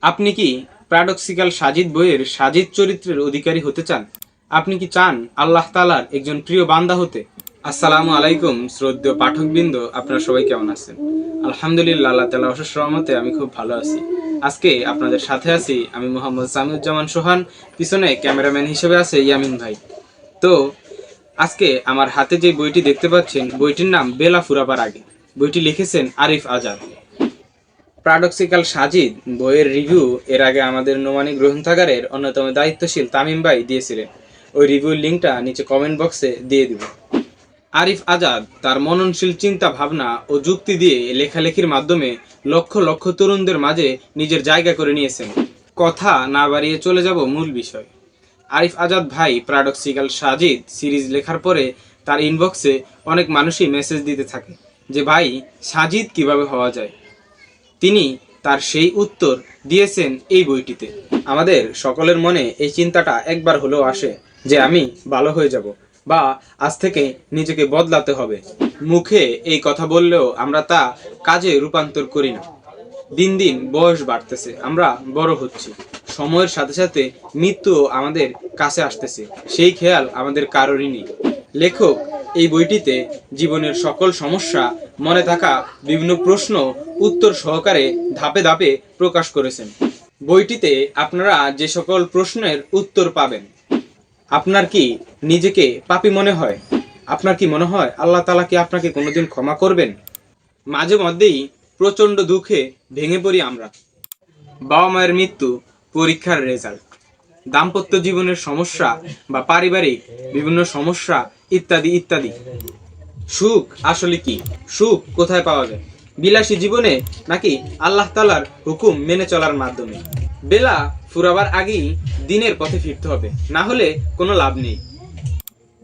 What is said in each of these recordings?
আপনি কি প্যারাডক্সিক্যাল সাজিদ বইয়ের সাজিদ চরিত্রের অধিকারী হতে চান? আপনি কি চান আল্লাহ তাআলার একজন প্রিয় বান্দা হতে? আসসালামু আলাইকুম শ্রদ্ধেয় পাঠকবৃন্দ, আপনারা সবাই কেমন আছেন? আলহামদুলিল্লাহ, আল্লাহ তাআলার অশেষ রহমতে আমি খুব ভালো আছি। আজকে আপনাদের সাথে আছি আমি মোহাম্মদ সামিউজ্জামান সোহান, পিছনে ক্যামেরাম্যান হিসেবে আছে ইয়ামিন ভাই। তো আজকে আমার হাতে যে বইটি দেখতে পাচ্ছেন, বইটির নাম বেলা ফুরাবার আগে। বইটি লিখেছেন আরিফ আজাদ। প্যারাডক্সিক্যাল সাজিদ বইয়ের রিভিউ এর আগে আমাদের নোমানি গ্রন্থাগারের অন্যতম দায়িত্বশীল তামিম ভাই দিয়েছিলেন। ওই রিভিউর লিঙ্কটা নিচে কমেন্ট বক্সে দিয়ে দিব। আরিফ আজাদ তার মননশীল চিন্তা ভাবনা ও যুক্তি দিয়ে লেখালেখির মাধ্যমে লক্ষ লক্ষ তরুণদের মাঝে নিজের জায়গা করে নিয়েছেন। কথা না বাড়িয়ে চলে যাব মূল বিষয়। আরিফ আজাদ ভাই প্যারাডক্সিক্যাল সাজিদ সিরিজ লেখার পরে তার ইনবক্সে অনেক মানুষই মেসেজ দিতে থাকে যে ভাই, সাজিদ কিভাবে হওয়া যায়। তিনি তার সেই উত্তর দিয়েছেন এই বইটিতে। আমাদের সকলের মনে এই চিন্তাটা একবার হলেও আসে যে আমি ভালো হয়ে যাব বা আজ থেকে নিজেকে বদলাতে হবে। মুখে এই কথা বললেও আমরা তা কাজে রূপান্তর করি না। দিন দিন বয়স বাড়তেছে, আমরা বড় হচ্ছি, সময়ের সাথে সাথে মৃত্যু আমাদের কাছে আসতেছে, সেই খেয়াল আমাদের কারোরই নেই। লেখক এই বইটিতে জীবনের সকল সমস্যা, মনে থাকা বিভিন্ন প্রশ্ন উত্তর সহকারে ধাপে ধাপে প্রকাশ করেছেন। বইটিতে আপনারা যে সকল প্রশ্নের উত্তর পাবেন। আপনার কি নিজেকে পাপী মনে হয়? আপনার কি মনে হয় আল্লাহ তাআলা কি আপনাকে কোনোদিন ক্ষমা করবেন? মাঝে মধ্যেই প্রচণ্ড দুঃখে ভেঙে পড়ি আমরা। বাবা মায়ের মৃত্যু, পরীক্ষার রেজাল্ট, দাম্পত্য জীবনের সমস্যা বা পারিবারিক বিভিন্ন সমস্যা ইত্যাদি ইত্যাদি। সুখ আসলে কি? সুখ কোথায় পাওয়া যায়? বিলাসী জীবনে নাকি আল্লাহ তাআলার হুকুম মেনে চলার মাধ্যমে? বেলা ফুরাবার আগেই দিনের পথে ফিরতে হবে, না হলে কোনো লাভ নেই।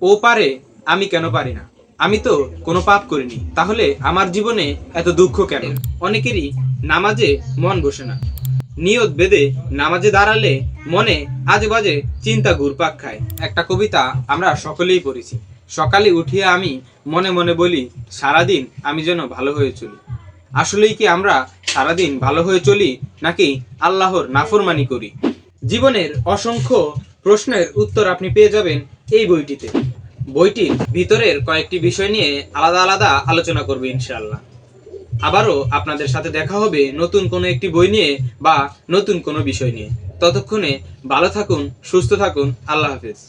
ও পারে, আমি কেন পারি না? আমি তো কোনো পাপ করিনি, তাহলে আমার জীবনে এত দুঃখ কেন? অনেকেরই নামাজে মন বসে না। নিয়ত বেঁধে নামাজে দাঁড়ালে মনে আজে বাজে চিন্তা ঘুরপাক খায়। একটা কবিতা আমরা সকলেই পড়েছি। সকালে উঠিয়ে আমি মনে মনে বলি, সারাদিন আমি যেন ভালো হয়ে চলি। আসলেই কি আমরা সারাদিন ভালো হয়ে চলি, নাকি আল্লাহর নাফরমানি করি? জীবনের অসংখ্য প্রশ্নের উত্তর আপনি পেয়ে যাবেন এই বইটিতে। বইটির ভিতরের কয়েকটি বিষয় নিয়ে আলাদা আলাদা আলোচনা করবে ইনশাআল্লাহ। আবারও আপনাদের সাথে দেখা হবে নতুন কোনো একটি বই নিয়ে বা নতুন কোনো বিষয় নিয়ে। ততক্ষণে ভালো থাকুন, সুস্থ থাকুন। আল্লাহ হাফেজ।